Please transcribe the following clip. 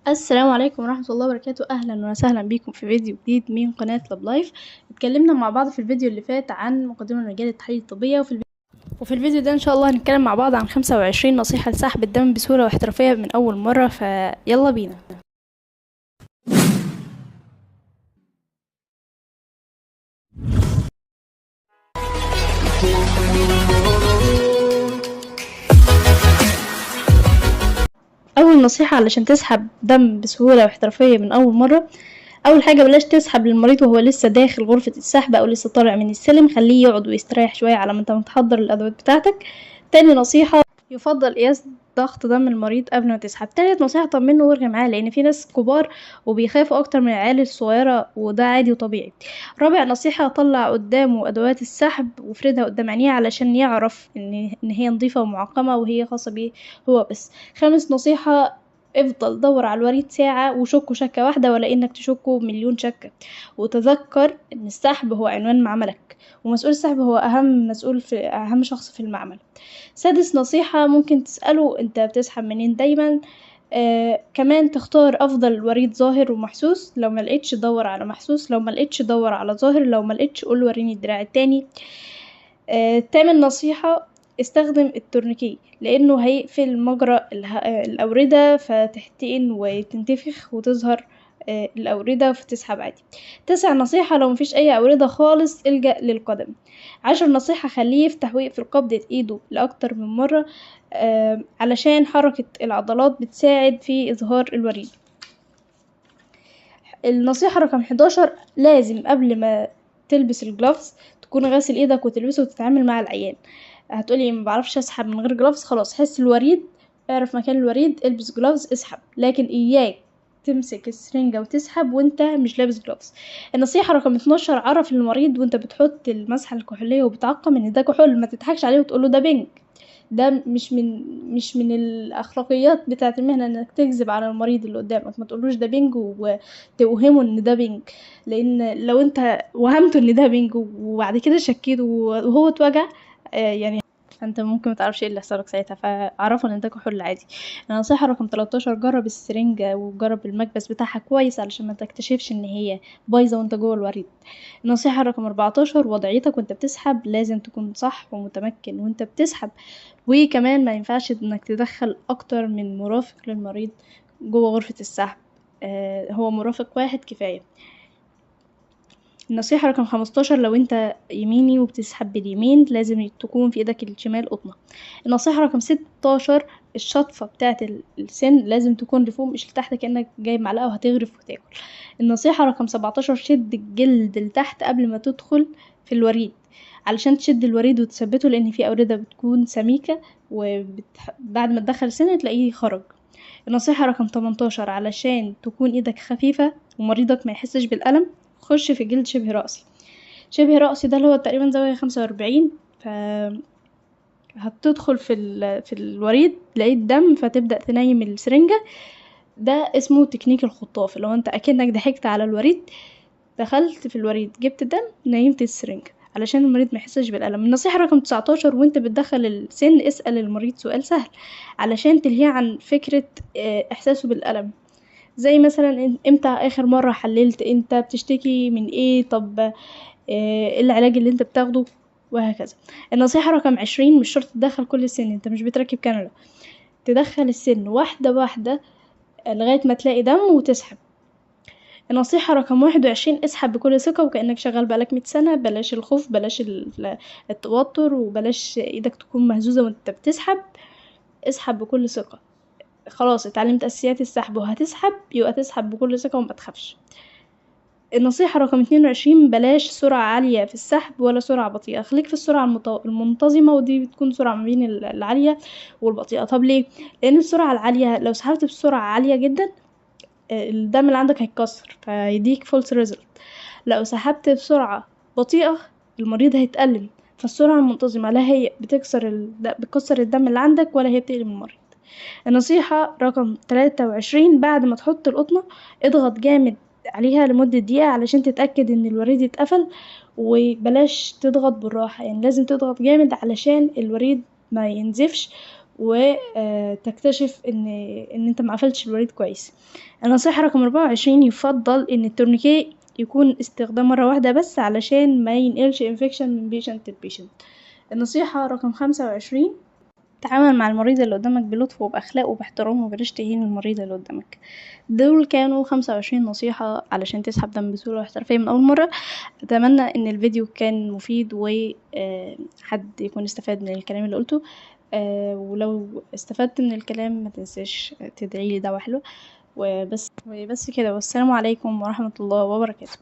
السلام عليكم ورحمة الله وبركاته. أهلا وسهلا بكم في فيديو جديد من قناة لاب لايف. اتكلمنا مع بعض في الفيديو اللي فات عن مقدمة مجال التحاليل الطبية، وفي الفيديو ده إن شاء الله هنتكلم مع بعض عن 25 نصيحة لسحب الدم بسهولة واحترافية من أول مرة، فيلا بينا. أول نصيحة علشان تسحب دم بسهولة واحترافية من أول مرة، أول حاجة بلاش تسحب للمريض وهو لسه داخل غرفة السحب أو لسه طالع من السلم، خليه يقعد ويستريح شوية على ما انت متحضر الأدوات بتاعتك. تاني نصيحة، يفضل قياس ضغط دم المريض قبل ما تسحب. تالت نصيحة، طمنه وارجع معاه، لأن في ناس كبار وبيخافوا أكتر من العيال الصغيرة، وده عادي وطبيعي. رابع نصيحة، طلع قدامه أدوات السحب وافردها قدام عينيه علشان يعرف إن هي نظيفة ومعقمة وهي خاصة بيه هو بس. خامس نصيحة، افضل دور على الوريد ساعة وشكه شكة واحدة ولا انك تشكه بمليون شكة، وتذكر ان السحب هو عنوان معملك، ومسؤول السحب هو اهم شخص في المعمل. سادس نصيحة، ممكن تسأله انت بتسحب منين دايما. كمان تختار افضل وريد ظاهر ومحسوس، لو ما لقيتش دور على محسوس، لو ما لقيتش دور على ظاهر، لو ما لقيتش قول وريني الدراع التاني. تامن نصيحة، استخدم التورنيكي لانه هيقفل مجرى الاوردة فتحتقن وتنتفخ وتظهر الاوردة فتسحب عادي. تاسع نصيحة، لو مفيش اي اوردة خالص الجأ للقدم. 10 نصيحة، خليه يفتح ويقفل قبضة ايده لاكتر من مرة علشان حركة العضلات بتساعد في اظهار الوريد. النصيحة رقم 11، لازم قبل ما تلبس الجلافز تكون غاسل ايدك وتلبسه وتتعامل مع العيان. هتقولي ما بعرفش اسحب من غير جلافز، خلاص حس الوريد، اعرف مكان الوريد، البس جلافز اسحب، لكن اياك تمسك السرنجة وتسحب وانت مش لابس جلافز. النصيحة رقم 12، عرف المريض وانت بتحط المسحة الكحولية وبتعقم ان ده كحول، ما تضحكش عليه وتقوله ده بنج. ده مش من الاخلاقيات بتاعه المهنه انك تكذب على المريض اللي قدامك، ما تقولوش ده بنج وتوهمه ان ده بنج، لان لو انت وهمته ان ده بنج وبعد كده شكيته وهو اتوجع يعني انت ممكن متعرفش ايه اللي هيحصلك ساعتها، فاعرفوا ان ده كحول عادي. النصيحة رقم 13، جرب السرنجة وجرب المكبس بتاعها كويس علشان ما تكتشفش ان هي بايظة وانت جوه الوريد. النصيحة رقم 14، وضعيتك وانت بتسحب لازم تكون صح ومتمكن وانت بتسحب، وكمان ما ينفعش انك تدخل اكتر من مرافق للمريض جوه غرفة السحب، هو مرافق واحد كفاية. النصيحة رقم 15، لو انت يميني وبتسحب باليمين لازم تكون في ايدك الشمال قطنة. النصيحة رقم 16، الشطفة بتاعة السن لازم تكون لفوق مش لتحت كأنك جايب معلقة وهتغرف وتاكل. النصيحة رقم 17، شد الجلد لتحت قبل ما تدخل في الوريد علشان تشد الوريد وتثبته، لان في أوردة بتكون سميكة وبعد ما تدخل السن تلاقيه خرج. النصيحة رقم 18، علشان تكون ايدك خفيفة ومريضك ما يحسش بالألم، خش في جلد شبه رأسي. شبه رأسي ده اللي هو تقريبا زاوية 45، ف هتدخل في الوريد لقيت دم فتبدأ تنيم السرنجة. ده اسمه تكنيك الخطاف، لو انت اكنك ضحكت على الوريد، دخلت في الوريد جبت دم نيمت السرنجة علشان المريض ما يحسش بالألم. النصيحة رقم 19، وانت بتدخل السن اسأل المريض سؤال سهل علشان تلهيه عن فكرة احساسه بالألم، زي مثلا امتى اخر مرة حللت، انت بتشتكي من ايه، طب ايه العلاج اللي انت بتاخده، وهكذا. النصيحة رقم 20، مش شرط تدخل كل السن، انت مش بتركب كانولا، تدخل السن واحدة واحدة لغاية ما تلاقي دم وتسحب. النصيحة رقم 21، اسحب بكل ثقة وكأنك شغال بقالك 100 سنة، بلاش الخوف، بلاش التوتر، وبلاش ايدك تكون مهزوزة وانت بتسحب، اسحب بكل ثقة. خلاص اتعلمت اساسيات السحب وهتسحب، يبقى تسحب بكل ثقة وما تخافش. النصيحة رقم 22، بلاش سرعة عالية في السحب ولا سرعة بطيئة، خليك في السرعة المنتظمة، ودي بتكون سرعة ما بين العالية والبطيئة. طب ليه؟ لأن السرعة العالية لو سحبت بسرعة عالية جدا الدم اللي عندك هيتكسر فيديك فولس ريزلت، لو سحبت بسرعة بطيئة المريض هيتألم. فالسرعة المنتظمة لا هي بتكسر الدم اللي عندك ولا هي بتألم المريض. النصيحة رقم 23، بعد ما تحط القطنة اضغط جامد عليها لمدة دقيقة علشان تتأكد ان الوريد اتقفل، وبلاش تضغط بالراحة، يعني لازم تضغط جامد علشان الوريد ما ينزفش وتكتشف ان انت ما قفلتش الوريد كويس. النصيحة رقم 24، يفضل ان التورنيكيه يكون استخدام مرة واحدة بس علشان ما ينقلش انفكشن من بيشنت لبيشنت. النصيحة رقم 25، تعامل مع المريض اللي قدامك بلطف وبأخلاق وباحترام، وبلاش تهين المريض اللي قدامك. دول كانوا 25 نصيحة علشان تسحب دم بسهولة واحترافية من أول مرة. أتمنى إن الفيديو كان مفيد وحد يكون استفاد من الكلام اللي قلته. ولو استفدت من الكلام ما تنساش تدعيلي دعوة حلوة. وبس كده، والسلام عليكم ورحمة الله وبركاته.